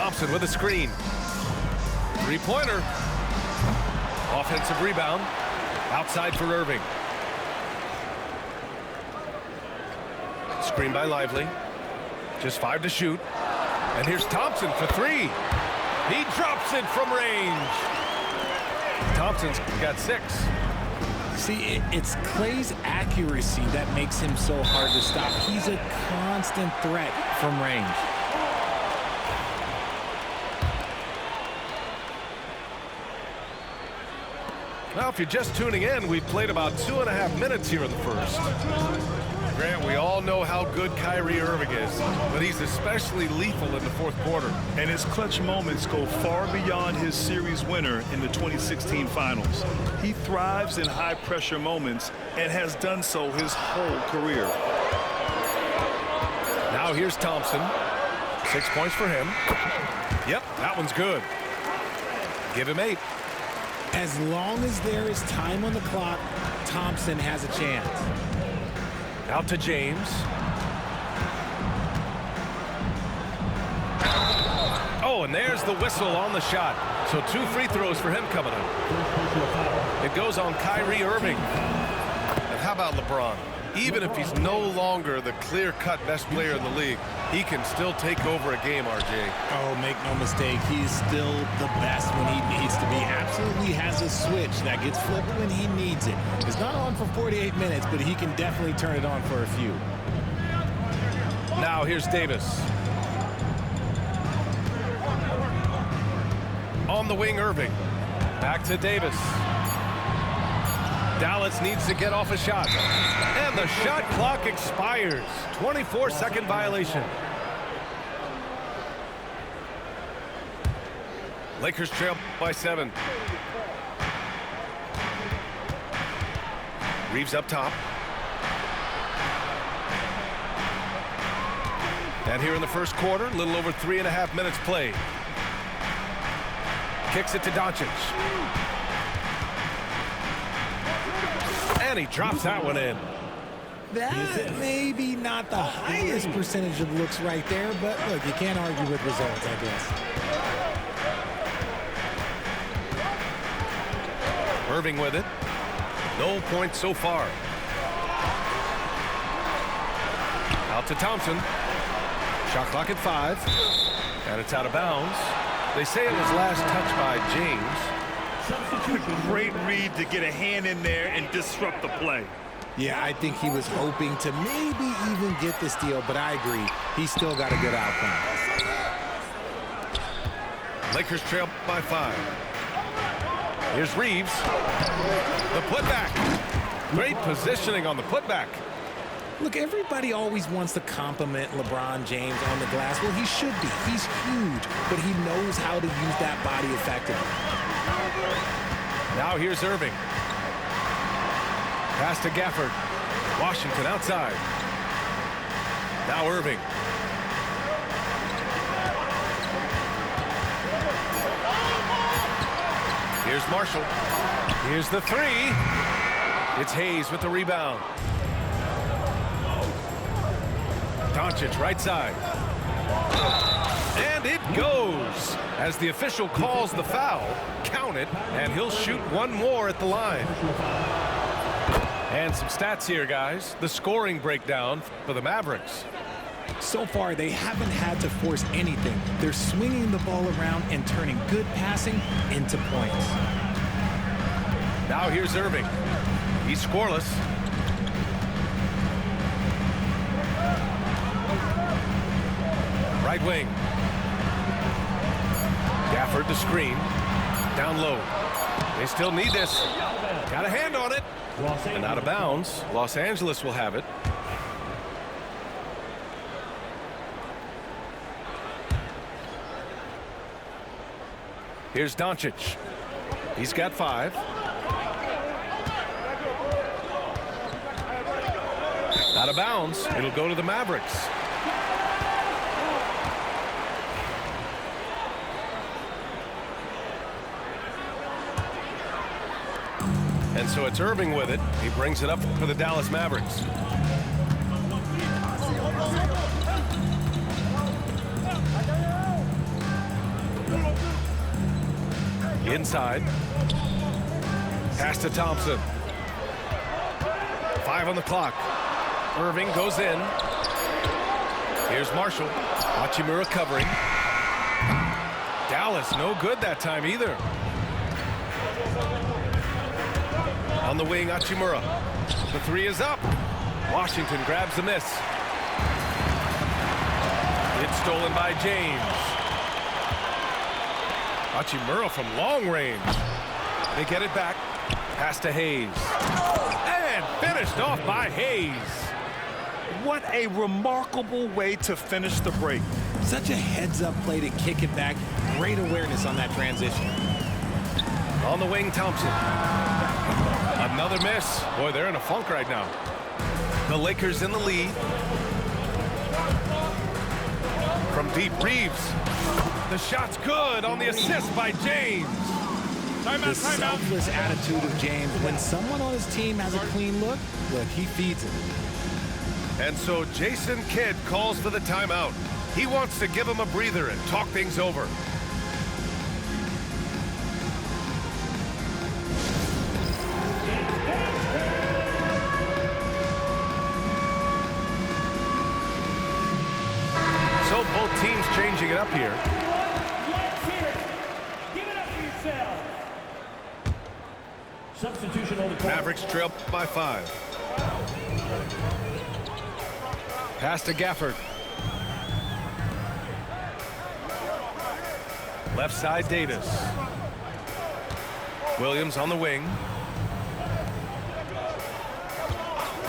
Thompson with a screen. Three-pointer. Offensive rebound. Outside for Irving. Screen by Lively. Just 5 to shoot. And here's Thompson for 3. He drops it from range. Thompson's got 6. See, it's Klay's accuracy that makes him so hard to stop. He's a constant threat from range. Now, if you're just tuning in, we've played about 2.5 minutes here in the first. Grant, we all know how good Kyrie Irving is, but he's especially lethal in the fourth quarter. And his clutch moments go far beyond his series winner in the 2016 finals. He thrives in high-pressure moments and has done so his whole career. Now here's Thompson. 6 points for him. Yep, that one's good. Give him 8. As long as there is time on the clock, Thompson has a chance. Out to James. Oh, and there's the whistle on the shot. So 2 free throws for him coming up. It goes on Kyrie Irving. And how about LeBron? Even if he's no longer the clear-cut best player in the league, he can still take over a game, RJ. Oh, make no mistake, he's still the best when he needs to be. Absolutely has a switch that gets flipped when he needs it. It's not on for 48 minutes, but he can definitely turn it on for a few. Now here's Davis. On the wing, Irving. Back to Davis. Dallas needs to get off a shot. And the shot clock expires. 24-second violation. Lakers trail by 7. Reeves up top. And here in the first quarter, a little over 3.5 minutes played. Kicks it to Doncic. And he drops that one in. That may be not the highest percentage of looks right there, but look, you can't argue with results, I guess. Irving with it. No points so far. Out to Thompson. Shot clock at 5. And it's out of bounds. They say it was last touched by James. Great read to get a hand in there and disrupt the play. Yeah, I think he was hoping to maybe even get the steal, but I agree. He's still got a good outcome. Lakers trail by 5. Here's Reeves. The putback. Great positioning on the putback. Look, everybody always wants to compliment LeBron James on the glass. Well, he should be. He's huge, but he knows how to use that body effectively. Now here's Irving. Pass to Gafford. Washington outside. Now Irving. Here's Marshall. Here's the 3. It's Hayes with the rebound. Doncic right side. And it goes. As the official calls the foul, count it, and he'll shoot one more at the line. And some stats here, guys. The scoring breakdown for the Mavericks. So far, they haven't had to force anything. They're swinging the ball around and turning good passing into points. Now here's Irving. He's scoreless. Right wing. Gafford to screen. Down low. They still need this. Got a hand on it. And out of bounds. Los Angeles will have it. Here's Doncic. He's got 5. Out of bounds. It'll go to the Mavericks. And so it's Irving with it. He brings it up for the Dallas Mavericks. Inside. Pass to Thompson. 5 on the clock. Irving goes in. Here's Marshall. Hachimura covering. Dallas no good that time either. On the wing, Hachimura. The three is up. Washington grabs the miss. It's stolen by James. Hachimura from long range. They get it back. Pass to Hayes. And finished off by Hayes. What a remarkable way to finish the break. Such a heads-up play to kick it back. Great awareness on that transition. On the wing, Thompson. Another miss. Boy, they're in a funk right now. The Lakers in the lead. From deep, Reeves. The shot's good on the assist by James. The selfless attitude of James. When someone on his team has a clean look, he feeds it. And so Jason Kidd calls for the timeout. He wants to give him a breather and talk things over. So both teams changing it up here. Substitution on the court. Mavericks trail by 5. Pass to Gafford. Left side, Davis. Williams on the wing.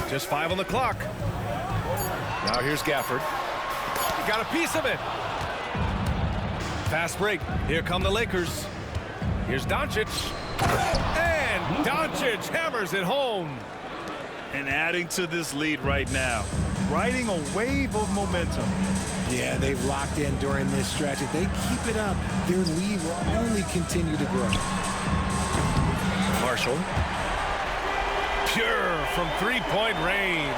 Just 5 on the clock. Now here's Gafford. He got a piece of it. Fast break. Here come the Lakers. Here's Doncic. And Doncic hammers it home. And adding to this lead right now. Riding a wave of momentum. Yeah, they've locked in during this stretch. If they keep it up, their lead will only continue to grow. Marshall. Pure from three-point range.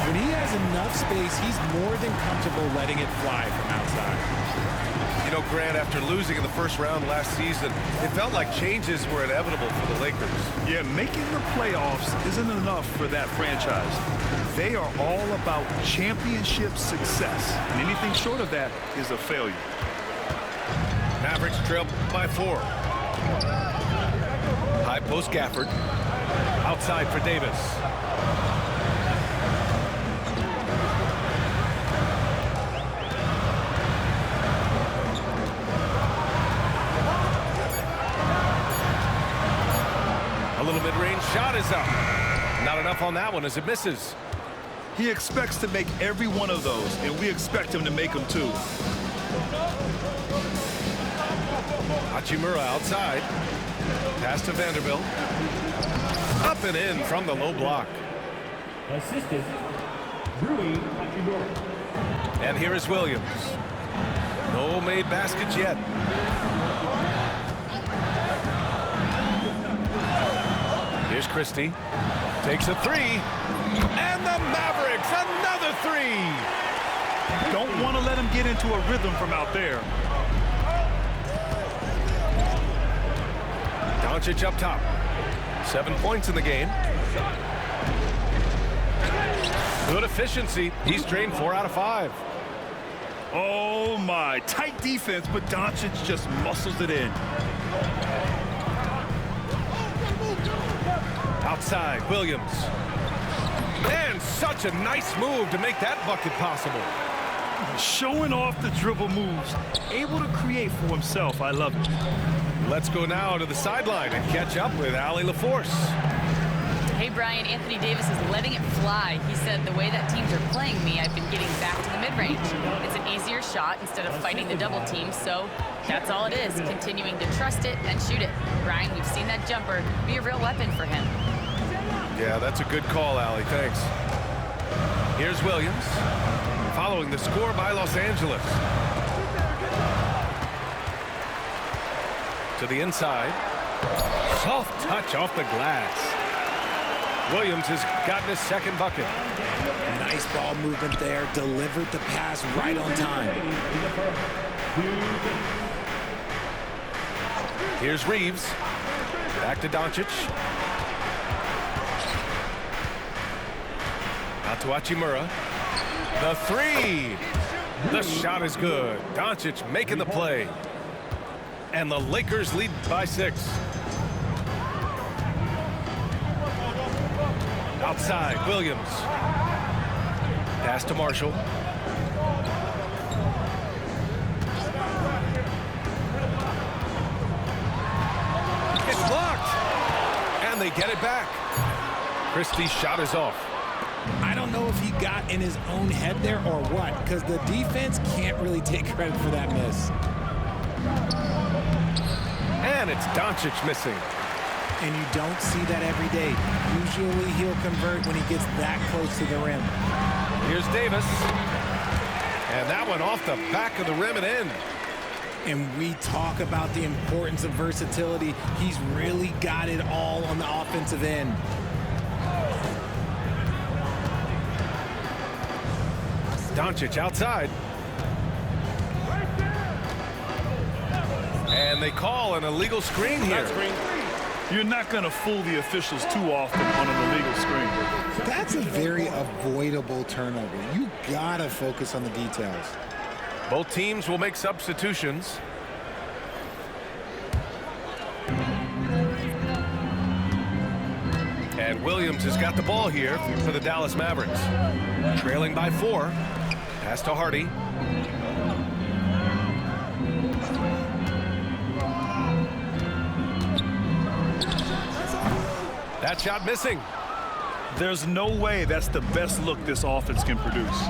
When he has enough space, he's more than comfortable letting it fly from outside. You know, Grant, after losing in the first round last season, it felt like changes were inevitable for the Lakers. Yeah, making the playoffs isn't enough for that franchise. They are all about championship success, and anything short of that is a failure. Mavericks trail by 4. High post Gafford. Outside for Davis. A little mid-range shot is up. Not enough on that one as it misses. He expects to make every one of those, and we expect him to make them too. Hachimura outside. Pass to Vanderbilt. Up and in from the low block. Assistant, Rui Hachimura. And here is Williams. No made baskets yet. Here's Christie. Takes a 3. And the Mavericks, another 3. Don't want to let him get into a rhythm from out there. Doncic up top. 7 points in the game. Good efficiency. He's drained 4 out of 5. Oh my, tight defense, but Doncic just muscles it in. Outside, Williams. And such a nice move to make that bucket possible. Showing off the dribble moves, able to create for himself. I love it. Let's go now to the sideline and catch up with Allie LaForce. Hey, Brian, Anthony Davis is letting it fly. He said, the way that teams are playing me, I've been getting back to the mid-range. It's an easier shot instead of fighting the double team, so that's all it is, continuing to trust it and shoot it. Brian, we've seen that jumper be a real weapon for him. Yeah, that's a good call, Allie. Thanks. Here's Williams, following the score by Los Angeles. To the inside. Soft touch off the glass. Williams has gotten his second bucket. Nice ball movement there. Delivered the pass right on time. Here's Reeves. Back to Doncic. Out to Hachimura. The three. The shot is good. Doncic making the play. And the Lakers lead by 6. Outside, Williams. Pass to Marshall. It's blocked. And they get it back. Christie's shot is off. I don't know if he got in his own head there or what, because the defense can't really take credit for that miss. And it's Doncic missing. And you don't see that every day. Usually he'll convert when he gets that close to the rim. Here's Davis. And that one off the back of the rim and in. And we talk about the importance of versatility. He's really got it all on the offensive end. Doncic outside. And they call an illegal screen here. You're not going to fool the officials too often on an illegal screen. That's a very avoidable turnover. You gotta focus on the details. Both teams will make substitutions. And Williams has got the ball here for the Dallas Mavericks. Trailing by 4. Pass to Hardy. That shot missing. There's no way that's the best look this offense can produce.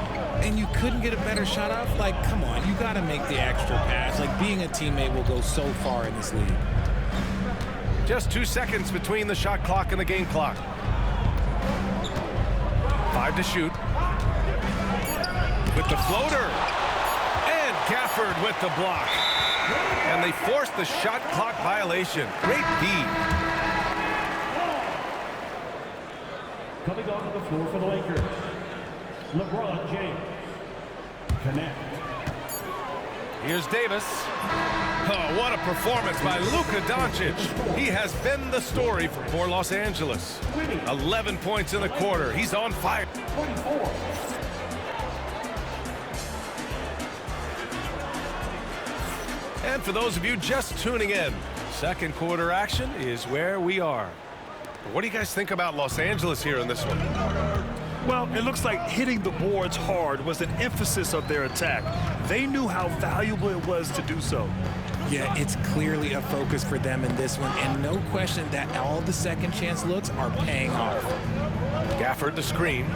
And you couldn't get a better shot off? Like, come on, you got to make the extra pass. Like, being a teammate will go so far in this league. Just 2 seconds between the shot clock and the game clock. 5 to shoot. With the floater. And Gafford with the block. And they forced the shot clock violation. Great D. Coming onto the floor for the Lakers, LeBron James. Connect. Here's Davis. Oh, what a performance by Luka Doncic. He has been the story for Los Angeles. 11 points in the quarter. He's on fire. 24. And for those of you just tuning in, second quarter action is where we are. What do you guys think about Los Angeles here in this one? Well, it looks like hitting the boards hard was an emphasis of their attack. They knew how valuable it was to do so. Yeah, it's clearly a focus for them in this one, and no question that all the second chance looks are paying off. Gafford the screen.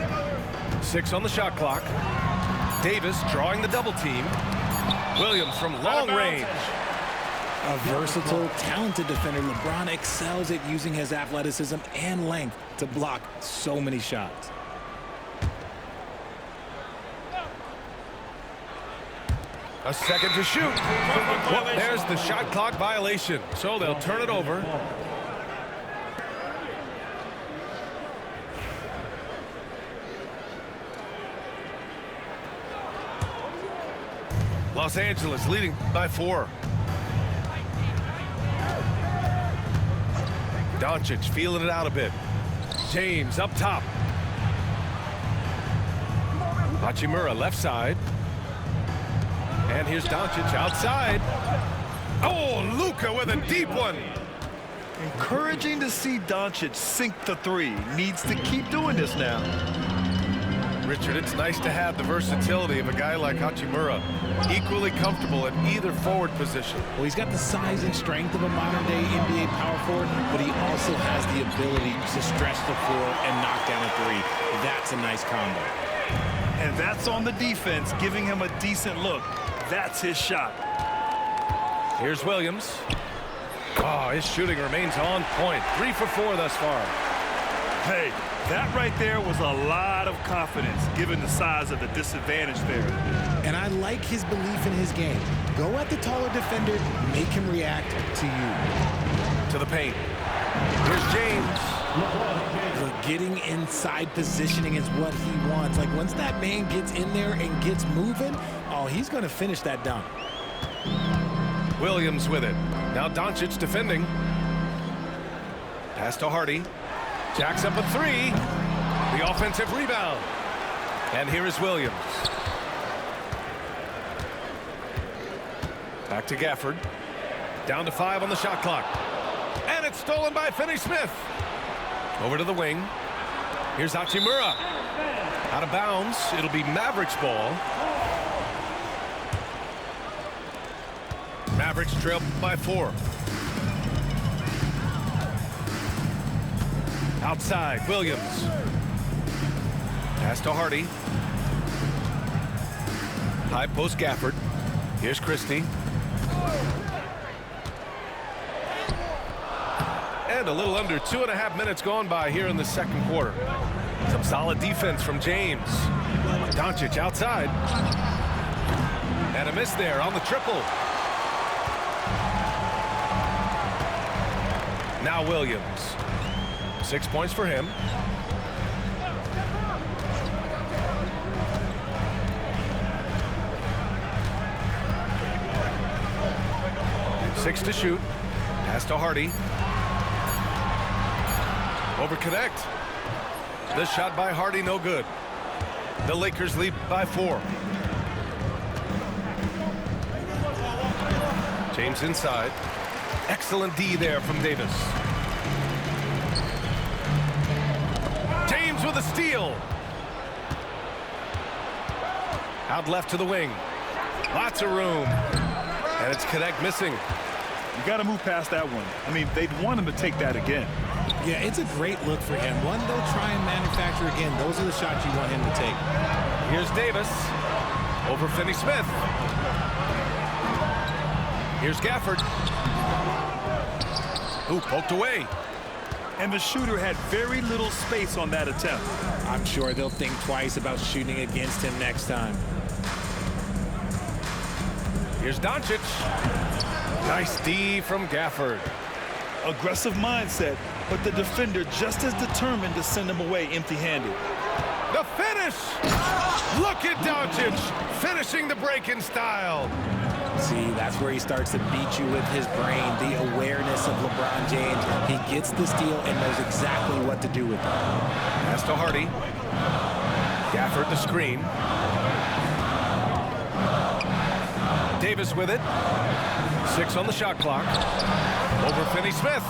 6 on the shot clock. Davis drawing the double team. Williams from long range. A versatile, talented defender, LeBron excels at using his athleticism and length to block so many shots. A second to shoot. Well, there's the shot clock violation, so they'll turn it over. Los Angeles leading by 4. Doncic feeling it out a bit. James up top. Hachimura left side. And here's Doncic outside. Oh, Luka with a deep one. Encouraging to see Doncic sink the 3. Needs to keep doing this now. Richard, it's nice to have the versatility of a guy like Hachimura. Equally comfortable at either forward position. Well, he's got the size and strength of a modern-day NBA power forward, but he also has the ability to stretch the floor and knock down a 3. That's a nice combo. And that's on the defense, giving him a decent look. That's his shot. Here's Williams. Oh, his shooting remains on point. 3 for 4 thus far. Hey, that right there was a lot of confidence, given the size of the disadvantage there. And I like his belief in his game. Go at the taller defender, make him react to you. To the paint. Here's James. Look, getting inside positioning is what he wants. Like, once that man gets in there and gets moving, oh, he's going to finish that dunk. Williams with it. Now Doncic defending. Pass to Hardy. Jacks up a three. The offensive rebound. And here is Williams. Back to Gafford. Down to 5 on the shot clock. And it's stolen by Finney-Smith. Over to the wing. Here's Hachimura. Out of bounds. It'll be Mavericks ball. Mavericks trail by 4. Outside, Williams. Pass to Hardy. High post Gafford. Here's Christie. And a little under 2.5 minutes gone by here in the second quarter. Some solid defense from James. Doncic outside. And a miss there on the triple. Now Williams. 6 points for him. Six to shoot. Pass to Hardy. Over connect. This shot by Hardy, no good. The Lakers lead by 4. James inside. Excellent D there from Davis. James with a steal. Out left to the wing. Lots of room. And it's Connect missing. You got to move past that one. I mean, they'd want him to take that again. Yeah, it's a great look for him. One, they'll try and manufacture again. Those are the shots you want him to take. Here's Davis. Over Finney-Smith. Here's Gafford. Ooh, poked away. And the shooter had very little space on that attempt. I'm sure they'll think twice about shooting against him next time. Here's Doncic. Nice D from Gafford. Aggressive mindset, but the defender just as determined to send him away empty-handed. The finish! Look at Doncic finishing the break in style. See, that's where he starts to beat you with his brain, the awareness of LeBron James. He gets the steal and knows exactly what to do with it. Pass to Hardy. Gafford the screen. Davis with it. 6 on the shot clock. Over Finney-Smith.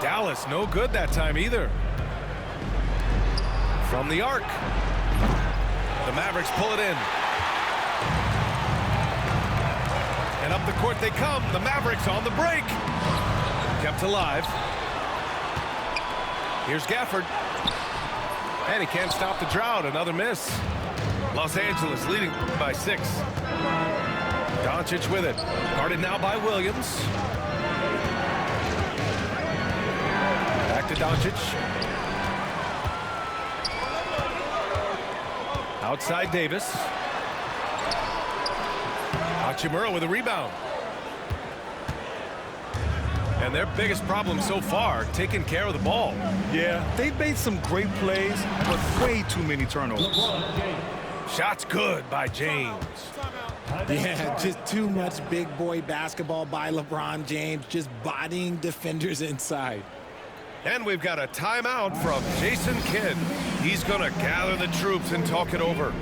Dallas no good that time either. From the arc. The Mavericks pull it in. And up the court they come. The Mavericks on the break. Kept alive. Here's Gafford. And he can't stop the drought. Another miss. Los Angeles leading by 6. Doncic with it. Guarded now by Williams. Back to Doncic. Outside Davis. Hachimura with a rebound. And their biggest problem so far, taking care of the ball. Yeah, they've made some great plays, but way too many turnovers. Shots good by James. Yeah, just too much big boy basketball by LeBron James, just bodying defenders inside. And we've got a timeout from Jason Kidd. He's going to gather the troops and talk it over.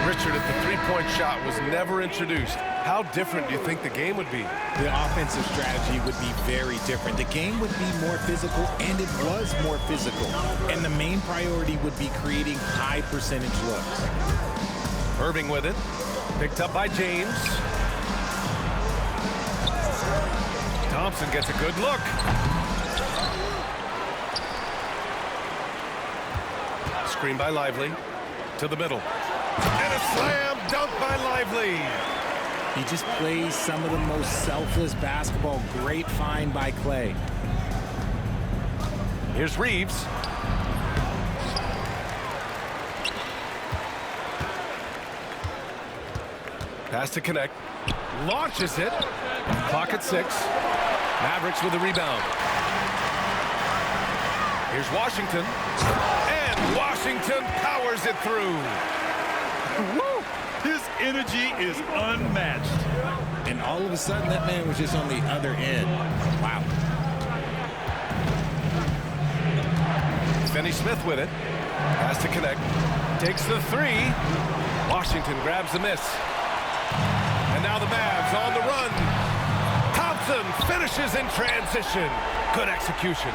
Richard, if the three-point shot was never introduced, how different do you think the game would be? The offensive strategy would be very different. The game would be more physical, and it was more physical. And the main priority would be creating high percentage looks. Irving with it. Picked up by James. Thompson gets a good look. Screen by Lively. To the middle. And a slam dunk by Lively. He just plays some of the most selfless basketball. Great find by Clay. Here's Reeves. Pass to Connect. Launches it. Clock at 6. Mavericks with a rebound. Here's Washington. And Washington powers it through. Woo! His energy is unmatched. And all of a sudden, that man was just on the other end. Wow. Finney Smith with it. Has to connect. Takes the three. Washington grabs the miss. And now the Mavs on the run. Thompson finishes in transition. Good execution.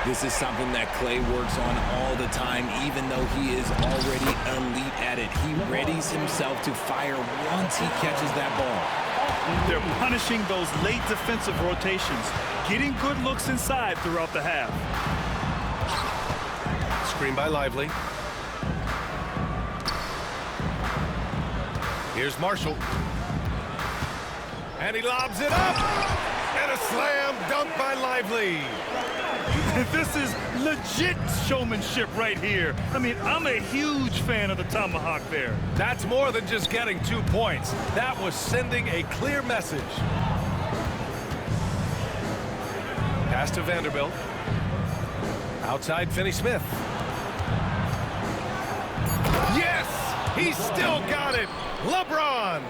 This is something that Klay works on all the time, even though he is already elite at it. He readies himself to fire once he catches that ball. They're punishing those late defensive rotations, getting good looks inside throughout the half. Screen by Lively. Here's Marshall. And he lobs it up. And a slam dunk by Lively. This is legit showmanship right here. I mean, I'm a huge fan of the tomahawk there. That's more than just getting 2 points. That was sending a clear message. Pass to Vanderbilt. Outside Finney Smith. Yes! He still got it! LeBron!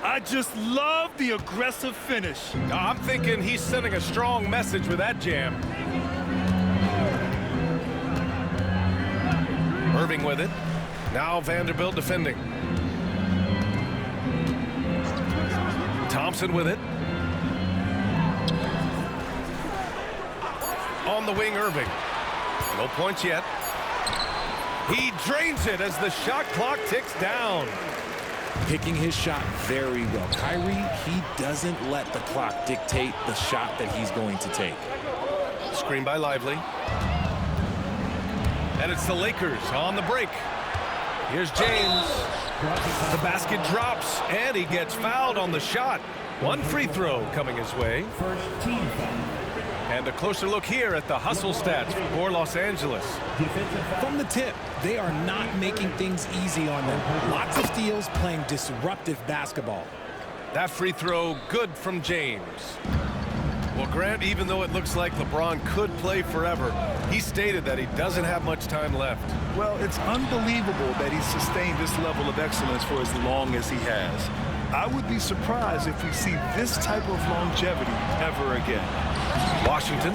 I just love the aggressive finish. I'm thinking he's sending a strong message with that jam. Irving with it. Now Vanderbilt defending. Thompson with it. On the wing, Irving. No points yet. He drains it as the shot clock ticks down. Picking his shot very well. Kyrie, he doesn't let the clock dictate the shot that he's going to take. Screen by Lively. And it's the Lakers on the break. Here's James. The basket drops, and he gets fouled on the shot. One free throw coming his way. First team foul. And a closer look here at the hustle stats for Los Angeles. Defensive foul. From the tip, they are not making things easy on them. Lots of steals, playing disruptive basketball. That free throw good from James. Well, Grant, even though it looks like LeBron could play forever, he stated that he doesn't have much time left. Well, it's unbelievable that he's sustained this level of excellence for as long as he has. I would be surprised if we see this type of longevity ever again. Washington.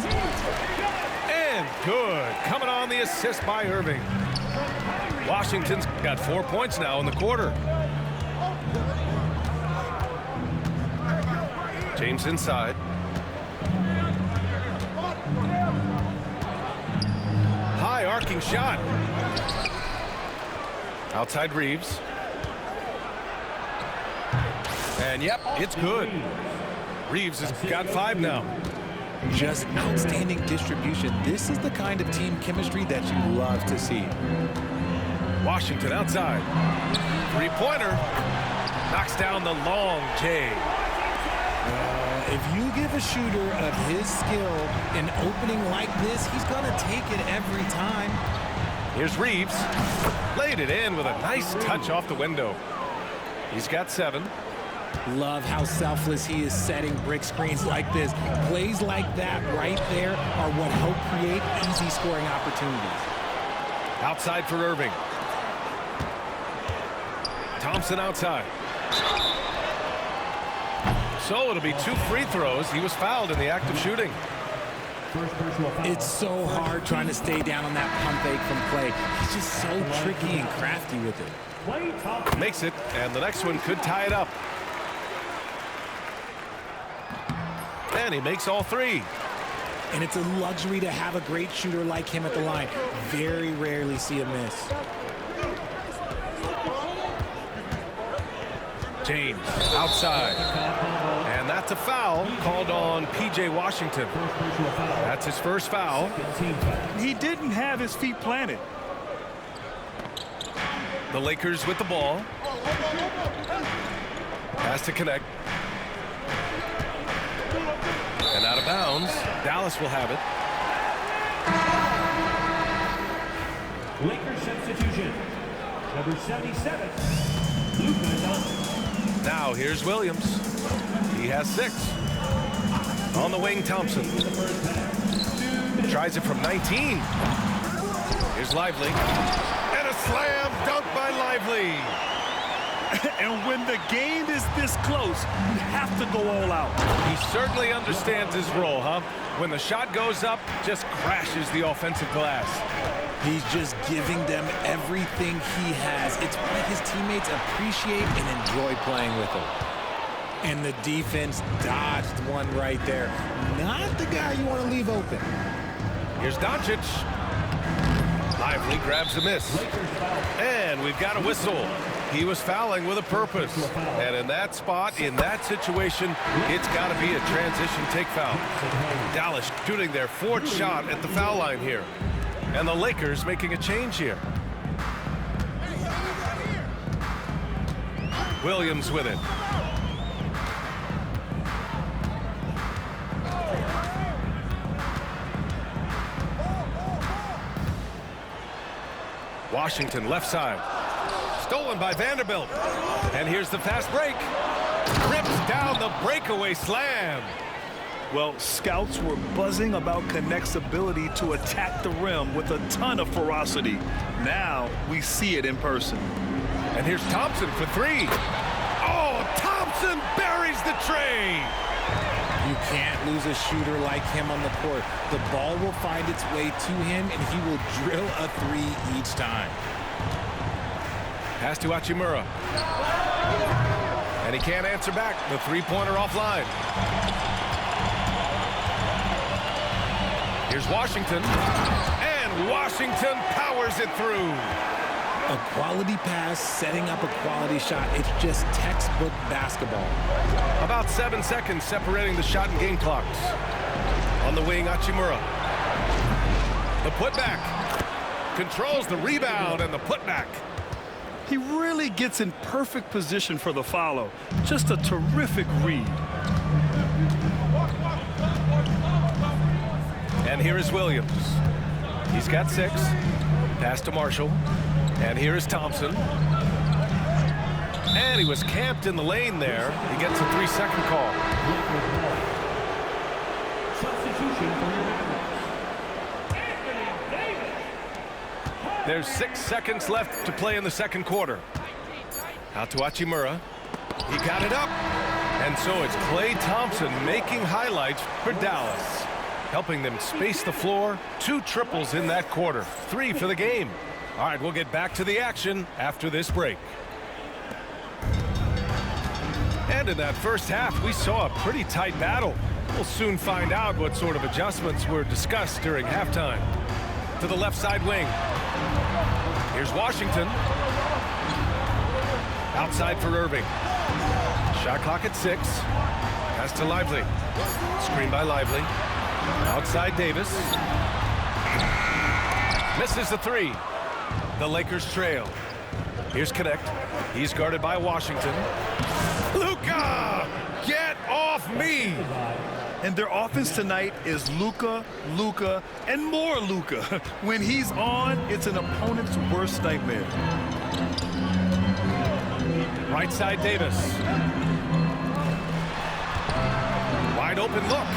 And good. Coming on the assist by Irving. Washington's got 4 points now in the quarter. James inside. High arcing shot. Outside Reeves. And yep, it's good. Reeves has got 5 now. Just outstanding distribution. This is the kind of team chemistry that you love to see. Washington outside. Three-pointer. Knocks down the long J. If you give a shooter of his skill an opening like this, he's going to take it every time. Here's Reeves. Laid it in with a nice touch off the window. He's got 7. Love how selfless he is setting brick screens like this. Plays like that right there are what help create easy scoring opportunities. Outside for Irving. Thompson outside. So it'll be 2 free throws. He was fouled in the act of shooting. First personal foul. It's so hard trying to stay down on that pump fake from Klay. He's just so tricky and crafty with it. Klay Thompson. Makes it, and the next one could tie it up. And he makes all 3. And it's a luxury to have a great shooter like him at the line. Very rarely see a miss. James outside. And that's a foul called on P.J. Washington. That's his first foul. Team foul. He didn't have his feet planted. The Lakers with the ball. Has to connect. And out of bounds. Dallas will have it. Lakers substitution. Number 77, Luka Doncic. Now here's Williams. He has 6. On the wing, Thompson. Tries it from 19. Here's Lively. And a slam dunk by Lively. And when the game is this close, you have to go all out. He certainly understands his role, huh? When the shot goes up, just crashes the offensive glass. He's just giving them everything he has. It's what his teammates appreciate and enjoy playing with him. And the defense dodged one right there. Not the guy you want to leave open. Here's Doncic. Lively grabs a miss. And we've got a whistle. He was fouling with a purpose. And in that spot, in that situation, it's got to be a transition take foul. Dallas shooting their 4th shot at the foul line here. And the Lakers making a change here. Williams with it. Washington left side. Stolen by Vanderbilt. And here's the fast break. Rips down the breakaway slam. Well, scouts were buzzing about Connect's ability to attack the rim with a ton of ferocity. Now we see it in person. And here's Thompson for 3. Oh, Thompson buries the tray. You can't lose a shooter like him on the court. The ball will find its way to him, and he will drill a 3 each time. Pass to Hachimura. And he can't answer back. The 3-pointer offline. Here's Washington. And Washington powers it through. A quality pass, setting up a quality shot. It's just textbook basketball. About 7 seconds separating the shot and game clocks. On the wing, Hachimura. The putback. Controls the rebound and the putback. He really gets in perfect position for the follow. Just a terrific read. And here is Williams. He's got 6. Pass to Marshall. And here is Thompson. And he was camped in the lane there. He gets a 3-second call. Substitution for your Anthony Davis. There's 6 seconds left to play in the second quarter. Out to Hachimura. He got it up. And so it's Klay Thompson making highlights for Dallas, helping them space the floor. 2 triples in that quarter. 3 for the game. All right, we'll get back to the action after this break. And in that first half, we saw a pretty tight battle. We'll soon find out what sort of adjustments were discussed during halftime. To the left side wing. Here's Washington. Outside for Irving. Shot clock at 6. Pass to Lively. Screen by Lively. Outside Davis. Misses the 3. The Lakers trail. Here's Connect. He's guarded by Washington. Luka! Get off me! And their offense tonight is Luka, Luka, and more Luka. When he's on, it's an opponent's worst nightmare. Right side Davis. Wide open look.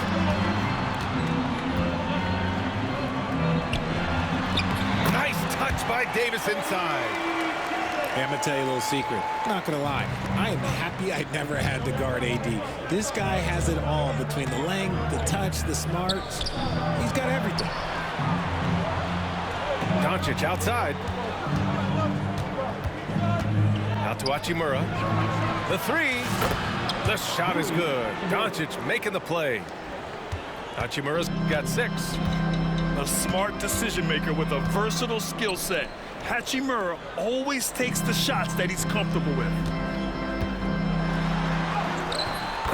Nice touch by Davis inside. Hey, I'm going to tell you a little secret. Not going to lie. I am happy I never had to guard AD. This guy has it all between the length, the touch, the smarts. He's got everything. Doncic outside. Out to Hachimura. The 3. The shot is good. Doncic making the play. Hachimura's got 6. A smart decision maker with a versatile skill set. Hachimura always takes the shots that he's comfortable with.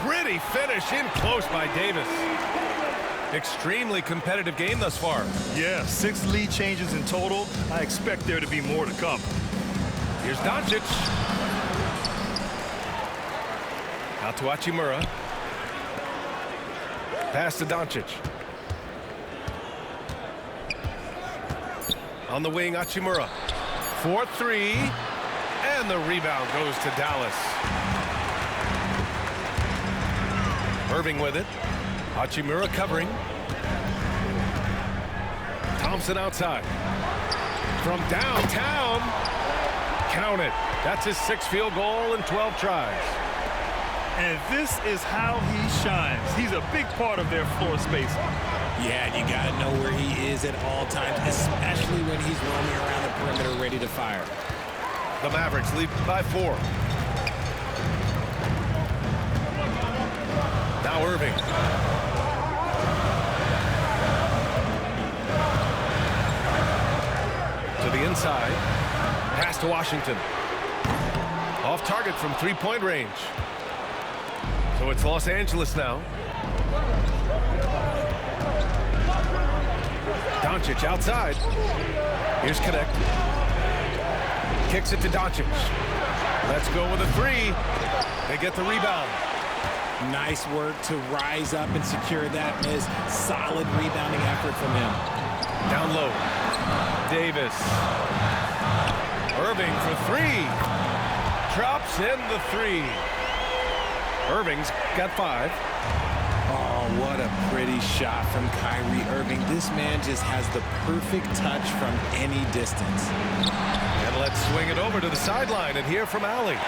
Pretty finish in close by Davis. Extremely competitive game thus far. Yeah, 6 lead changes in total. I expect there to be more to come. Here's Doncic. Out to Hachimura. Pass to Doncic. On the wing, Hachimura. 4-3. And the rebound goes to Dallas. Irving with it. Hachimura covering. Thompson outside. from downtown. Count it. That's his 6th field goal in 12 tries. And this is how he shines. He's a big part of their floor space. Yeah, you got to know where he is at all times, especially when he's roaming around the perimeter ready to fire. The Mavericks lead by 4. Now Irving. To the inside. Pass to Washington. Off target from 3-point range. So it's Los Angeles now. Doncic outside. Here's Connect. Kicks it to Doncic. Let's go with a 3. They get the rebound. Nice work to rise up and secure that miss. Solid rebounding effort from him. Down low. Davis. Irving for 3. Drops in the 3. Irving's got 5. Oh, what a pretty shot from Kyrie Irving. This man just has the perfect touch from any distance. And let's swing it over to the sideline and hear from Allie.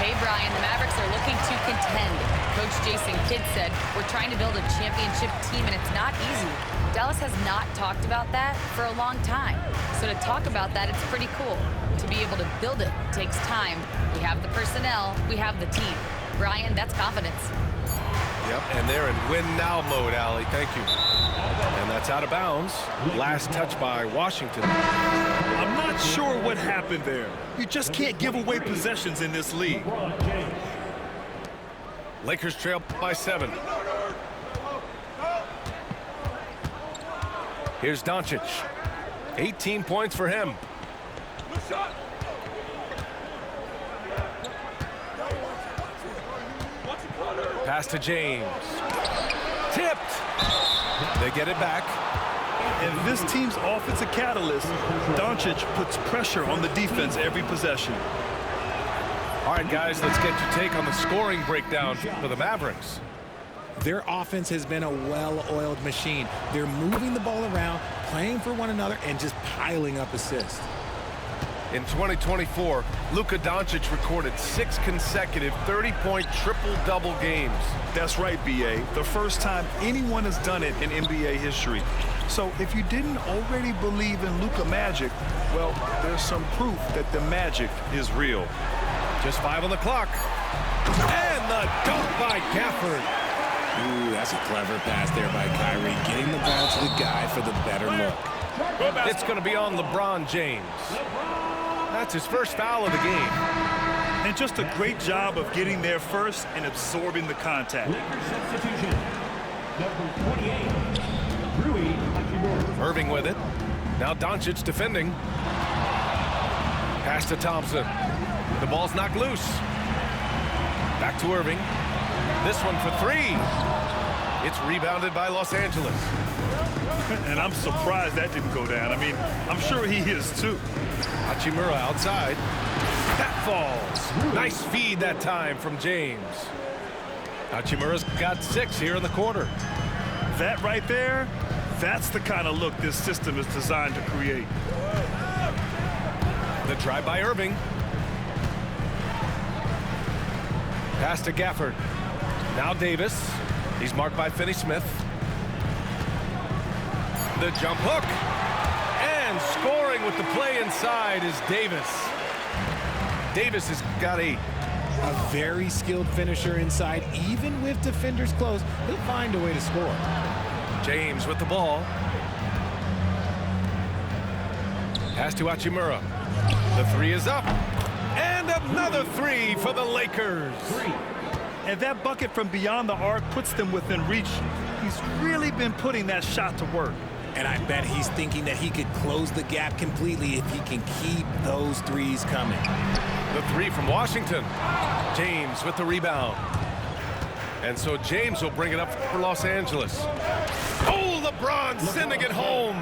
Hey, Brian, the Mavericks are looking to contend. Coach Jason Kidd said, we're trying to build a championship team, and it's not easy. Dallas has not talked about that for a long time. So to talk about that, it's pretty cool. To be able to build it takes time. We have the personnel. We have the team. Brian, that's confidence. Yep, and they're in win-now mode, Allie. Thank you. And that's out of bounds. Last touch by Washington. I'm not sure what happened there. You just can't give away possessions in this league. Lakers trail by 7. Here's Doncic. 18 points for him. Pass to James. Tipped. They get it back. And this team's offensive catalyst, Doncic, puts pressure on the defense every possession. All right, guys, let's get your take on the scoring breakdown for the Mavericks. Their offense has been a well-oiled machine. They're moving the ball around, playing for one another, and just piling up assists. In 2024, Luka Doncic recorded 6 consecutive 30-point triple-double games. That's right, B.A. The first time anyone has done it in NBA history. So if you didn't already believe in Luka Magic, well, there's some proof that the magic is real. Just 5 on the clock. And the dunk by Gafford. Ooh, that's a clever pass there by Kyrie, getting the ball to the guy for the better look. It's going to be on LeBron James. That's his first foul of the game. And just a great job of getting there first and absorbing the contact. Lakers substitution. Number 28, Rui Hachimura. Irving with it. Now Doncic defending. Pass to Thompson. The ball's knocked loose. Back to Irving. This one for 3. It's rebounded by Los Angeles. And I'm surprised that didn't go down. I mean, I'm sure he is too. Hachimura outside. That falls. Nice feed that time from James. Hachimura's got 6 here in the quarter. That right there, that's the kind of look this system is designed to create. The drive by Irving. Pass to Gafford. Now Davis. He's marked by Finney-Smith. The jump hook. And scoring with the play inside is Davis. Davis has got 8. A very skilled finisher inside. Even with defenders close, he'll find a way to score. James with the ball. Pass to Hachimura. The 3 is up. And another 3 for the Lakers. And that bucket from beyond the arc puts them within reach. He's really been putting that shot to work. And I bet he's thinking that he could close the gap completely if he can keep those threes coming. The 3 from Washington. James with the rebound. And so James will bring it up for Los Angeles. Oh, LeBron sending it home.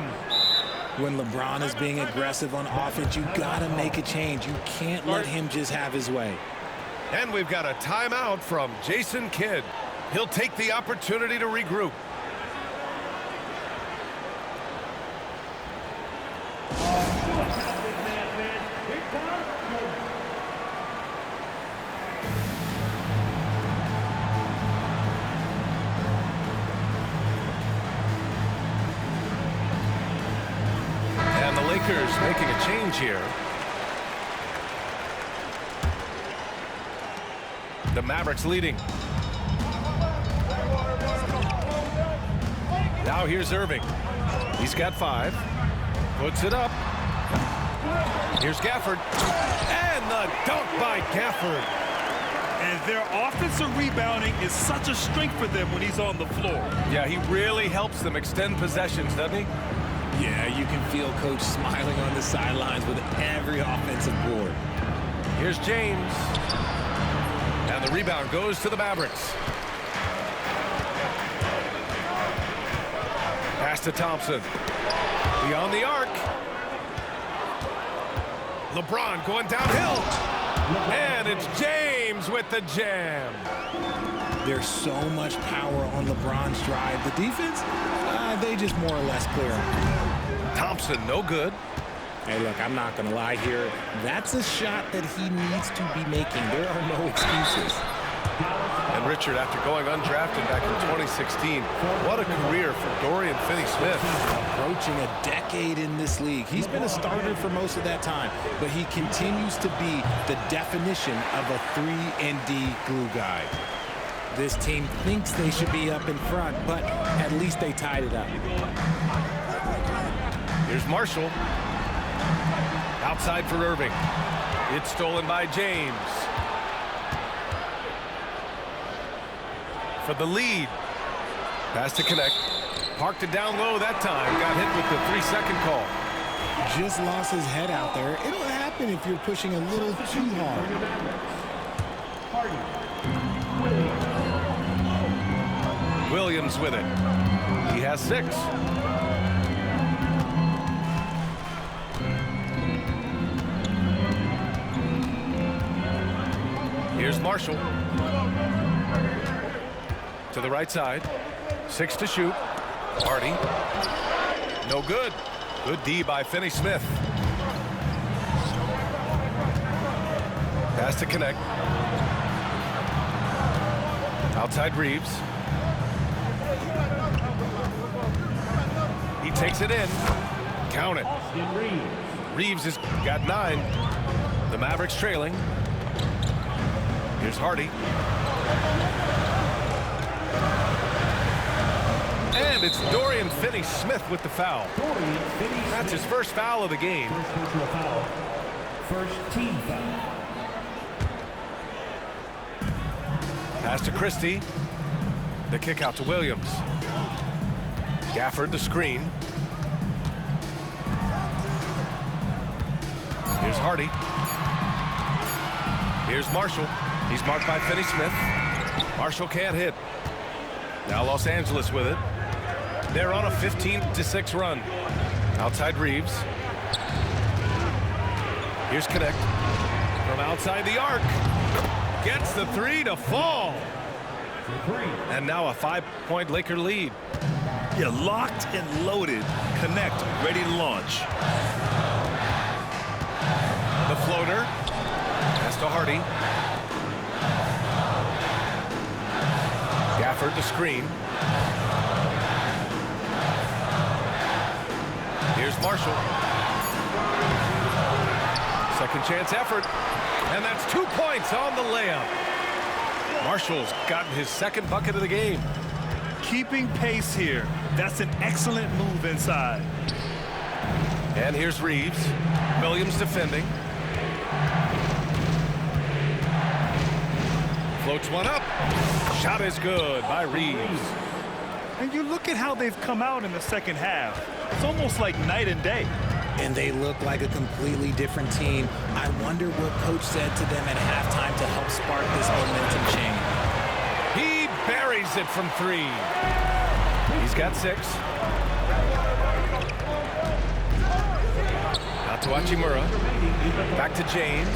When LeBron is being aggressive on offense, you gotta make a change. You can't let him just have his way. And we've got a timeout from Jason Kidd. He'll take the opportunity to regroup. Lakers making a change here. The Mavericks leading. Now here's Irving. He's got 5. Puts it up. Here's Gafford. And the dunk by Gafford. And their offensive rebounding is such a strength for them when he's on the floor. Yeah, he really helps them extend possessions, doesn't he? Yeah, you can feel Coach smiling on the sidelines with every offensive board. Here's James. And the rebound goes to the Mavericks. Pass to Thompson. Beyond the arc. LeBron going downhill. And it's James with the jam. There's so much power on LeBron's drive. The defense, they just more or less clear him. Thompson, no good. Hey, look, I'm not going to lie here. That's a shot that he needs to be making. There are no excuses. And Richard, after going undrafted back in 2016, what a career for Dorian Finney-Smith. Approaching a decade in this league. He's been a starter for most of that time, but he continues to be the definition of a 3-and-D glue guy. This team thinks they should be up in front, but at least they tied it up. Here's Marshall. Outside for Irving. It's stolen by James. For the lead. Pass to connect. Parked it down low that time. Got hit with the 3-second call. Just lost his head out there. It'll happen if you're pushing a little too hard. Williams with it. He has 6. Here's Marshall. To the right side. 6 to shoot. Hardy. No good. Good D by Finney-Smith. Pass to connect. Outside Reeves. He takes it in. Count it. Reeves has got 9. The Mavericks trailing. Here's Hardy. And it's Dorian Finney-Smith with the foul. That's his first foul of the game. First team foul. Pass to Christie. The kick out to Williams. Gafford the screen. Here's Hardy. Here's Marshall. He's marked by Finney-Smith. Marshall can't hit. Now Los Angeles with it. They're on a 15-6 run. Outside Reeves. Here's Connect. From outside the arc. Gets the 3 to fall. And now a 5-point Laker lead. Yeah, locked and loaded. Connect, ready to launch. The floater. Pass to Hardy. Gafford the screen. Here's Marshall. Second chance effort. And that's 2 points on the layup. Marshall's gotten his second bucket of the game. Keeping pace here. That's an excellent move inside. And here's Reeves. Williams defending. Floats one up. Shot is good by Reeves. And you look at how they've come out in the second half. It's almost like night and day. And they look like a completely different team. I wonder what Coach said to them at halftime to help spark this momentum change. He buries it from 3. He's got 6. Out to Hachimura. Back to James.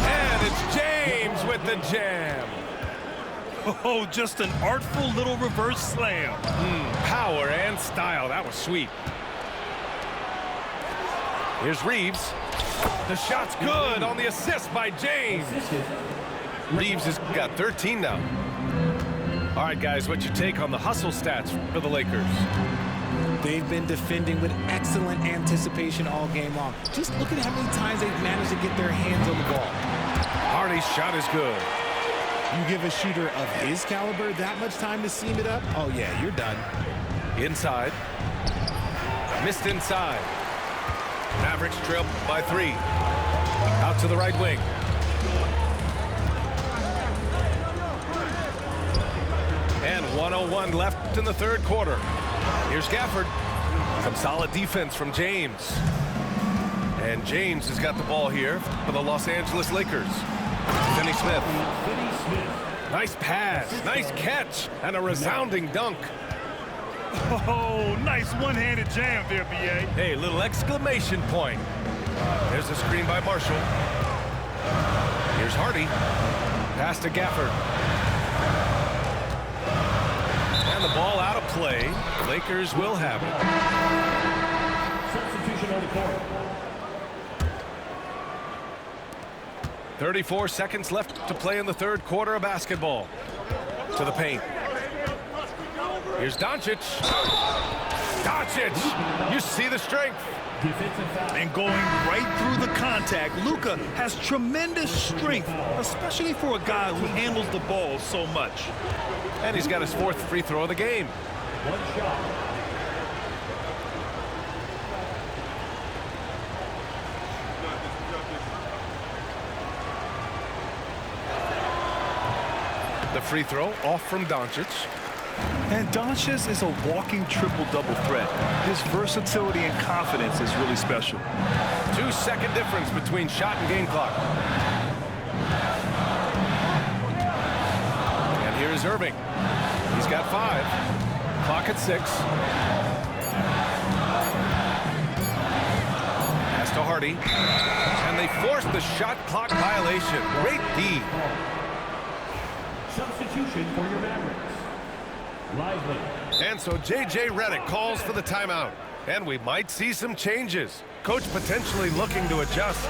And it's James with the jam. Oh, just an artful little reverse slam. Power and style. That was sweet. Here's Reeves. The shot's good on the assist by James. Reeves has got 13 now. All right, guys, what's your take on the hustle stats for the Lakers? They've been defending with excellent anticipation all game long. Just look at how many times they've managed to get their hands on the ball. Hardy's shot is good. You give a shooter of his caliber that much time to seam it up, oh yeah, you're done. Inside. Missed inside. Mavericks trail by 3. Out to the right wing. And 1:01 left in the third quarter. Here's Gafford. Some solid defense from James. And James has got the ball here for the Los Angeles Lakers. Finney Smith. Nice pass, nice catch, and a resounding dunk. Oh, nice one-handed jam there, B.A. Hey, little exclamation point. There's a screen by Marshall. Here's Hardy. Pass to Gafford. And the ball out of play. Lakers will have it. Substitution on the court. 34 seconds left to play in the third quarter of basketball. To the paint. Here's Doncic. Doncic! You see the strength. And going right through the contact, Luka has tremendous strength, especially for a guy who handles the ball so much. And he's got his 4th free throw of the game. One shot. The free throw off from Doncic. And Doncic is a walking triple-double threat. His versatility and confidence is really special. 2-second difference between shot and game clock. And here is Irving. He's got 5. Clock at 6. Pass to Hardy. And they forced the shot clock violation. Great D. Substitution for your Mavericks. Lively. And so J.J. Redick calls for the timeout. And we might see some changes. Coach potentially looking to adjust.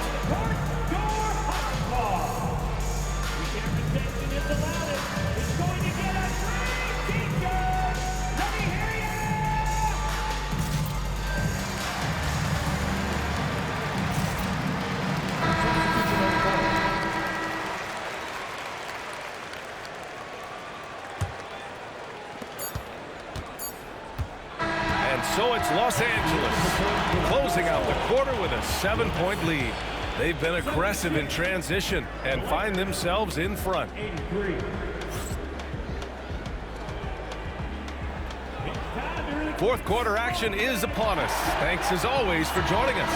So it's Los Angeles closing out the quarter with a 7-point lead. They've been aggressive in transition and find themselves in front. 83. Fourth quarter action is upon us. Thanks as always for joining us.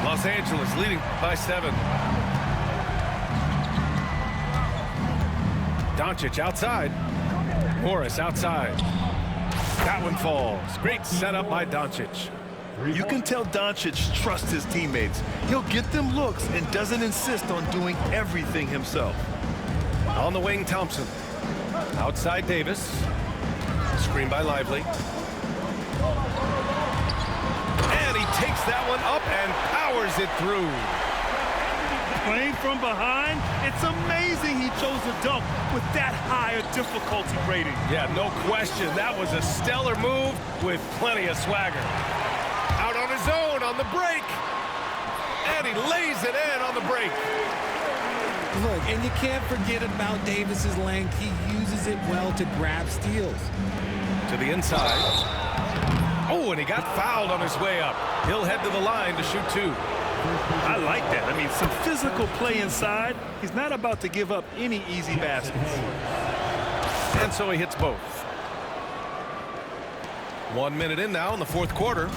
Los Angeles leading by 7. Doncic outside. Morris outside. That one falls. Great setup by Doncic. You can tell Doncic trusts his teammates. He'll get them looks and doesn't insist on doing everything himself. On the wing, Thompson. Outside Davis. Screen by Lively. And he takes that one up and powers it through. Playing from behind, it's amazing he chose to dunk with that higher difficulty rating. Yeah, no question. That was a stellar move with plenty of swagger. Out on his own on the break. And he lays it in on the break. Look, and you can't forget about Davis's length. He uses it well to grab steals. To the inside. Oh, and he got fouled on his way up. He'll head to the line to shoot 2. I like that. I mean, some physical play inside. He's not about to give up any easy baskets. And so he hits both. 1 minute in now in the fourth quarter.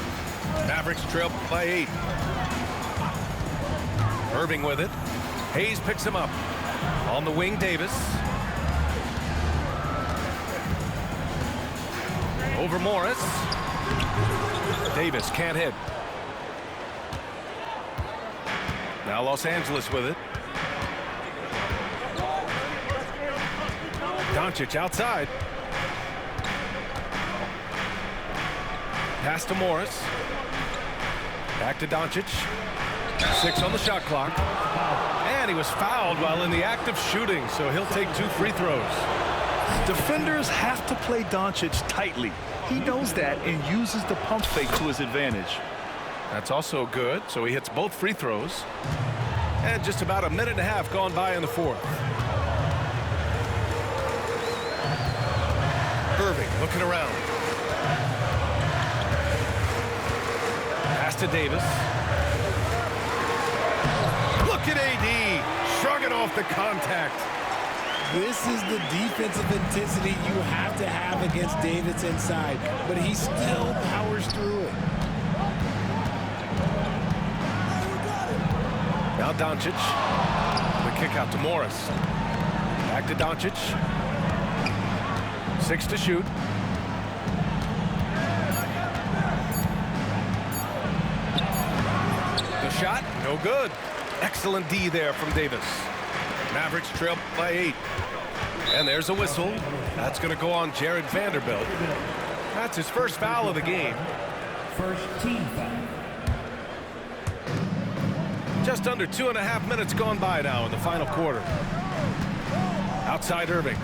Mavericks trail by 8. Irving with it. Hayes picks him up. On the wing, Davis. Over Morris. Davis can't hit. Now Los Angeles with it. Doncic outside. Pass to Morris. Back to Doncic. 6 on the shot clock. And he was fouled while in the act of shooting, so he'll take 2 free throws. Defenders have to play Doncic tightly. He knows that and uses the pump fake to his advantage. That's also good, so he hits both free throws. And just about a minute and a half gone by in the fourth. Irving looking around. Pass to Davis. Look at AD shrugging off the contact. This is the defensive intensity you have to have against Davis inside, but he still powers through it. Now Doncic. The kick out to Morris. Back to Doncic. 6 to shoot. The shot, no good. Excellent D there from Davis. Mavericks trail by 8. And there's a whistle. That's going to go on Jared Vanderbilt. That's his first foul of the game. First team foul. Just under 2.5 minutes gone by now in the final quarter. Outside Irving.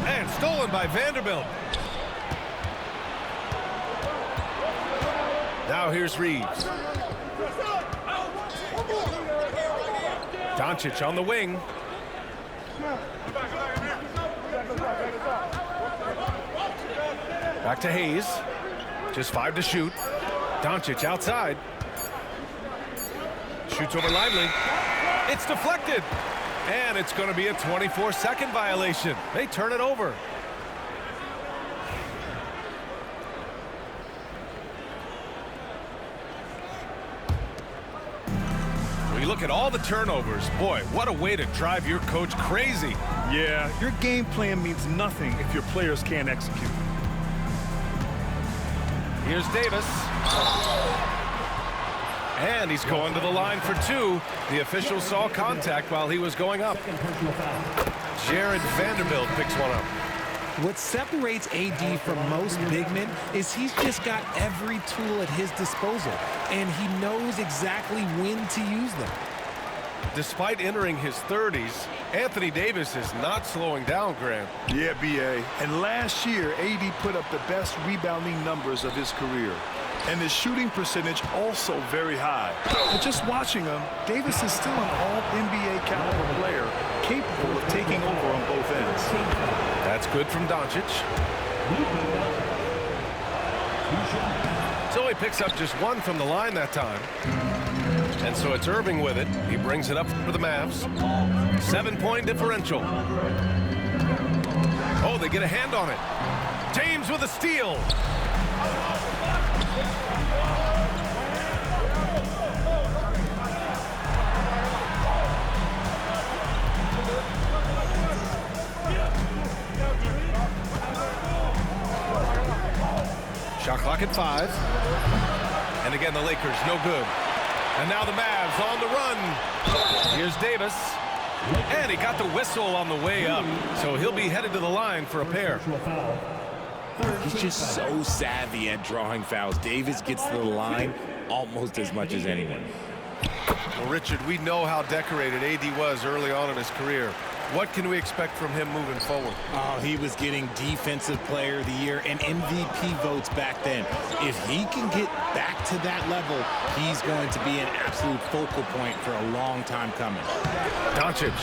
And stolen by Vanderbilt. Now here's Reeves. Doncic on the wing. Back to Hayes. Just 5 to shoot. Doncic outside. Shoots over Lively. It's deflected. And it's going to be a 24-second violation. They turn it over. We look at all the turnovers. Boy, what a way to drive your coach crazy. Yeah, your game plan means nothing if your players can't execute. Here's Davis. And he's going to the line for 2. The official saw contact while he was going up. Jared Vanderbilt picks one up. What separates AD from most big men is he's just got every tool at his disposal, and he knows exactly when to use them. Despite entering his 30s, Anthony Davis is not slowing down, Graham. Yeah, B.A. And last year, AD put up the best rebounding numbers of his career. And his shooting percentage also very high. And just watching him, Davis is still an all-NBA caliber player, capable of taking over on both ends. That's good from Doncic. So he picks up just 1 from the line that time. And so it's Irving with it. He brings it up for the Mavs. 7-point differential. Oh, they get a hand on it. James with a steal. Shot clock at 5. And again, the Lakers, no good. And now the Mavs on the run. Here's Davis. And he got the whistle on the way up. So he'll be headed to the line for a pair. He's just so savvy at drawing fouls. Davis gets to the line almost as much as anyone. Well, Richard, we know how decorated AD was early on in his career. What can we expect from him moving forward? Oh, he was getting Defensive Player of the Year and MVP votes back then. If he can get back to that level, he's going to be an absolute focal point for a long time coming. Doncic.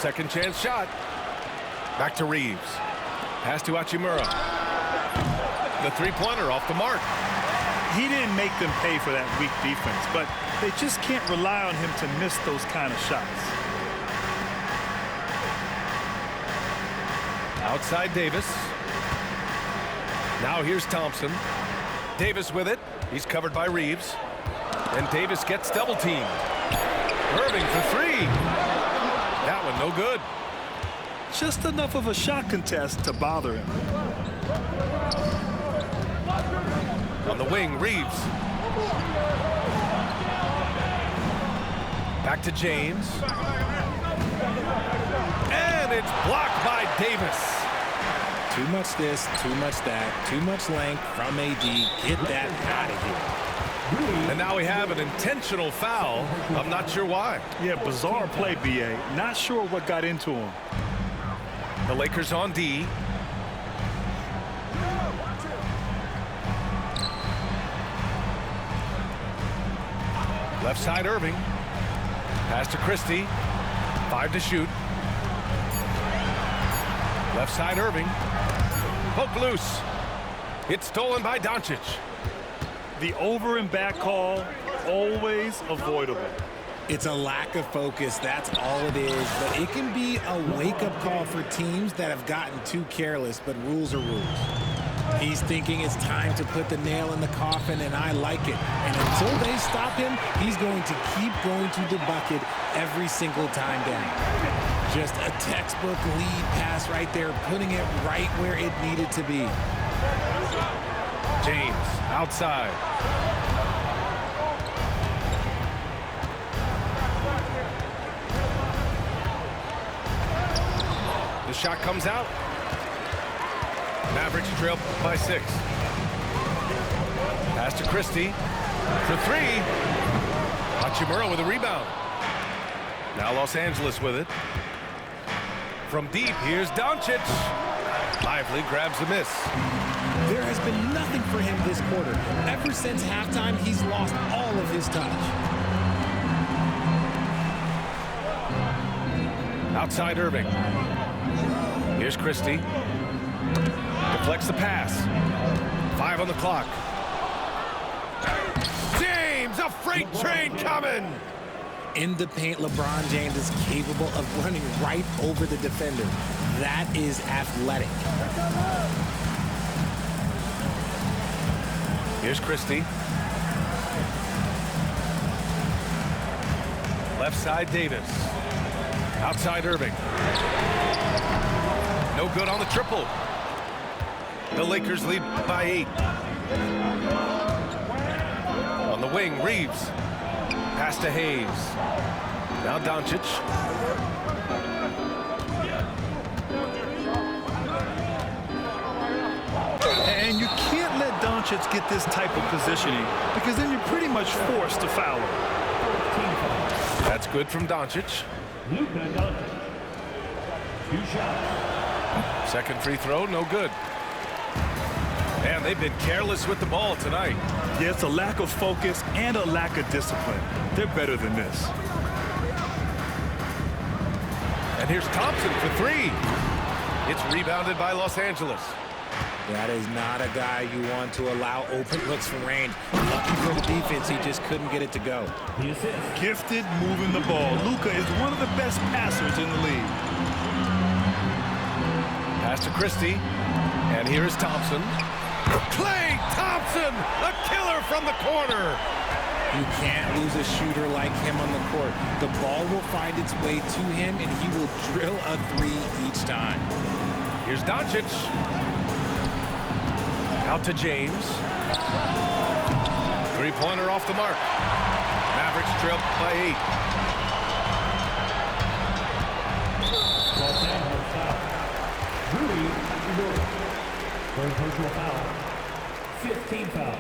Second chance shot. Back to Reeves. Pass to Hachimura. The three-pointer off the mark. He didn't make them pay for that weak defense, but they just can't rely on him to miss those kind of shots. Outside Davis. Now here's Thompson. Davis with it. He's covered by Reeves. And Davis gets double teamed. Irving for 3. That one no good. Just enough of a shot contest to bother him. On the wing, Reeves. Back to James. And it's blocked by Davis. Too much this, too much that, too much length from AD. Get that out of here. And now we have an intentional foul. I'm not sure why. Yeah, bizarre play, B.A. Not sure what got into him. The Lakers on D. Left side Irving. Pass to Christie. 5 to shoot. Left side Irving. Poke loose. It's stolen by Doncic. The over and back call, always avoidable. It's a lack of focus, that's all it is. But it can be a wake-up call for teams that have gotten too careless, but rules are rules. He's thinking it's time to put the nail in the coffin, and I like it. And until they stop him, he's going to keep going to the bucket every single time down. Just a textbook lead pass right there, putting it right where it needed to be. James outside. The shot comes out. Mavericks trail by 6. Pass to Christie. For 3. Hachimura with a rebound. Now Los Angeles with it. From deep, here's Doncic. Lively grabs the miss. There has been nothing for him this quarter. Ever since halftime, he's lost all of his touch. Outside Irving. Here's Christie. Deflects the pass. 5 on the clock. James, a freight train coming. In the paint, LeBron James is capable of running right over the defender. That is athletic. Here's Christie. Left side Davis. Outside Irving. No good on the triple. The Lakers lead by 8. On the wing, Reeves. Pass to Hayes. Now Doncic. And you can't let Doncic get this type of positioning because then you're pretty much forced to foul him. That's good from Doncic. Luka Doncic. 2 shots. Second free throw, no good. Man, they've been careless with the ball tonight. Yeah, it's a lack of focus and a lack of discipline. They're better than this. And here's Thompson for 3. It's rebounded by Los Angeles. That is not a guy you want to allow open looks from range. Lucky for the defense, he just couldn't get it to go. The assist. Gifted moving the ball. Luka is one of the best passers in the league. Pass to Christie. And here is Thompson. Klay Thompson, a killer from the corner. You can't lose a shooter like him on the court. The ball will find its way to him, and he will drill a 3 each time. Here's Doncic. Out to James. 3-pointer off the mark. Mavericks trail by 8. Los Angeles foul. Rudy Gobert. Third personal foul. 15 foul.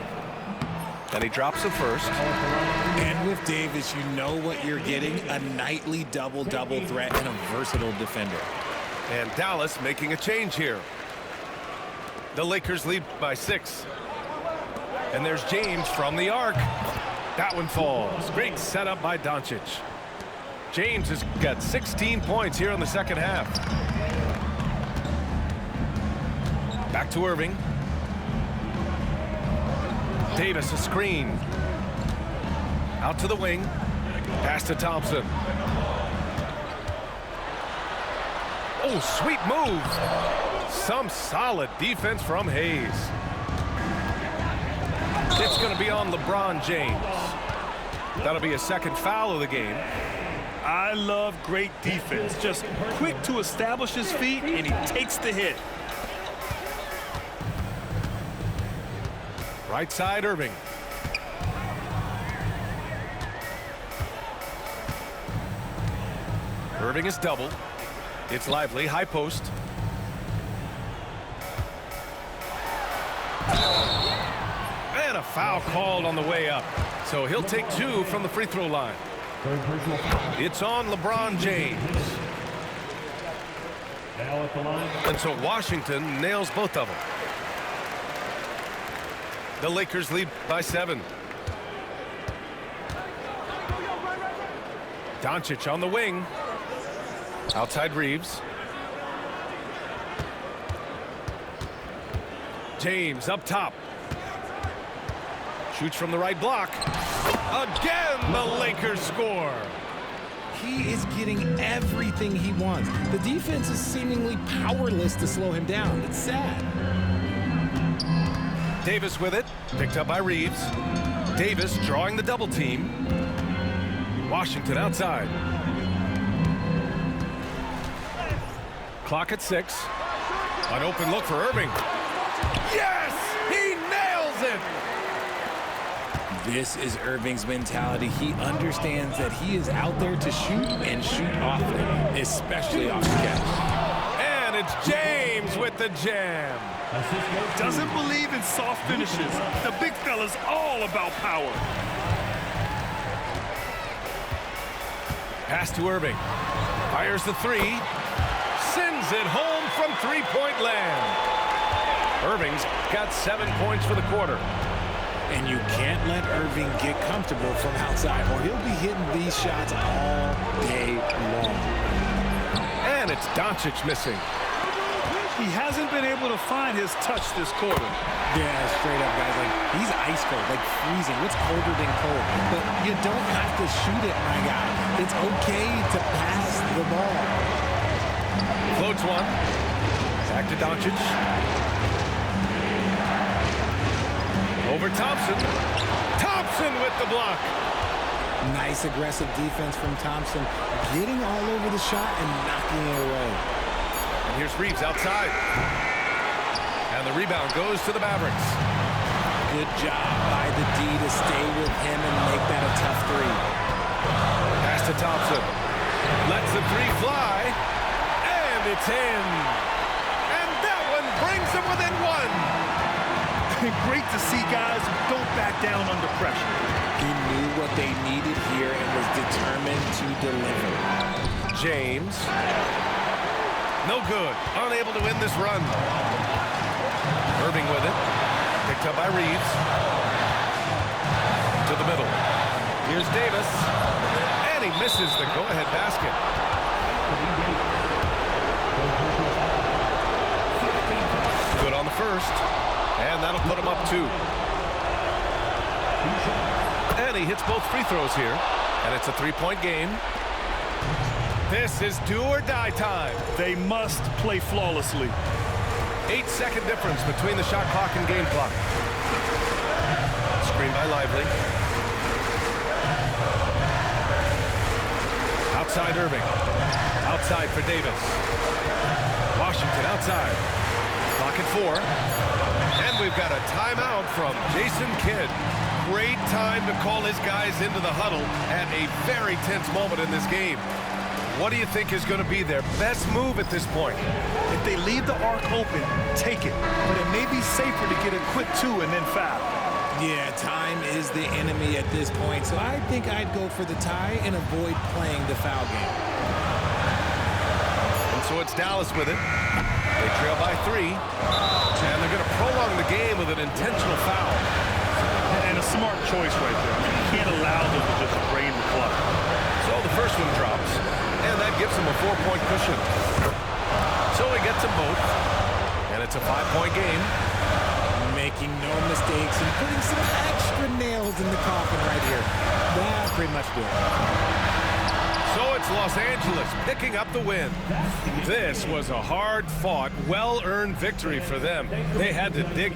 And he drops the first. And with Davis, you know what you're getting, a nightly double-double threat and a versatile defender. And Dallas making a change here. The Lakers lead by 6. And there's James from the arc. That one falls. Great setup by Doncic. James has got 16 points here in the second half. Back to Irving. Davis a screen. Out to the wing. Pass to Thompson. Oh, sweet move. Some solid defense from Hayes. It's going to be on LeBron James. That'll be a second foul of the game. I love great defense. Just quick to establish his feet, and he takes the hit. Right side, Irving. Irving is doubled. It's Lively, high post. And And a foul called on the way up. So he'll take 2 from the free throw line. Third personal foul. It's on LeBron James. Now at the line. And so Washington nails both of them. The Lakers lead by 7. Doncic on the wing. Outside Reeves. James up top. Shoots from the right block. Again, the Lakers score. He is getting everything he wants. The defense is seemingly powerless to slow him down. It's sad. Davis with it. Picked up by Reeves. Davis drawing the double team. Washington outside. Clock at 6. An open look for Irving. Yes! He nails it! This is Irving's mentality. He understands that he is out there to shoot and shoot often, especially off the catch. And it's James with the jam. Doesn't believe in soft finishes. The big fella's all about power. Pass to Irving. Fires the 3. Sends it home from three-point land. Irving's got 7 points for the quarter. And you can't let Irving get comfortable from outside, or he'll be hitting these shots all day long. And it's Doncic missing. He hasn't been able to find his touch this quarter. Yeah, straight up, guys. Like, he's ice cold, like freezing. What's colder than cold? But you don't have to shoot it, my guy. It's okay to pass the ball. Floats one. Back to Doncic. Over Thompson. Thompson with the block. Nice aggressive defense from Thompson, getting all over the shot and knocking it away. And here's Reeves outside. And the rebound goes to the Mavericks. Good job by the D to stay with him and make that a tough 3. Pass to Thompson. Lets the 3 fly. And it's in. And that one brings them within 1. Great to see guys who don't back down under pressure. He knew what they needed here and was determined to deliver. James. No good. Unable to win this run. Irving with it. Picked up by Reeves. To the middle. Here's Davis. And he misses the go-ahead basket. Good on the first. And that'll put him up 2. And he hits both free throws here. And it's a 3-point game. This is do or die time. They must play flawlessly. 8-second difference between the shot clock and game clock. Screen by Lively. Outside Irving. Outside for Davis. Washington outside. Clock at 4. And we've got a timeout from Jason Kidd. Great time to call his guys into the huddle at a very tense moment in this game. What do you think is going to be their best move at this point? If they leave the arc open, take it. But it may be safer to get a quick 2 and then foul. Yeah, time is the enemy at this point, so I think I'd go for the tie and avoid playing the foul game. And so it's Dallas with it. They trail by 3. And they're going to prolong the game with an intentional foul. And a smart choice right there. You can't allow them to just drain the clock. So the first one drops, and that gives them a 4-point cushion. So he gets them both, and it's a 5-point game. Making no mistakes and putting some extra nails in the coffin right here. That pretty much did it. So it's Los Angeles picking up the win. This was a hard-fought, well-earned victory for them. They had to dig